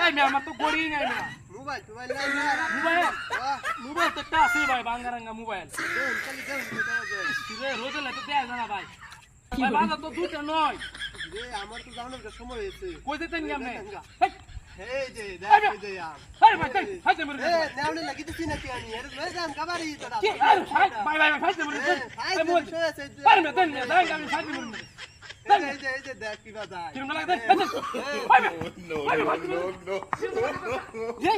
এই মে আমার তো গড়ি নাই না মোবাইল মোবাইল নাই না মোবাইল মোবাইল তো একটা আছে ভাই বাঙ্গারাঙ্গা মোবাইল দেন খালি দেন রে রোদে লাগে দেয়া জানা ভাই ভাই বাজার তো দুটো নয় রে আমার তো জানার সময় হয়েছে কই দিতেন কেমনে এই যে দেখ এই যে আরে ভাই হাতে মরে এ নেওনে লাগিতেছি নাকি আমি এর লয়ে যান কাবারি তোরা কি আরে ভাই ভাই হাতে মরে এই বল আরে মে দেন দেন আমি হাতে মরে এই যে দেখ কি বাজায় কিরম লাগে দেন ভাই No, no, no, no, no.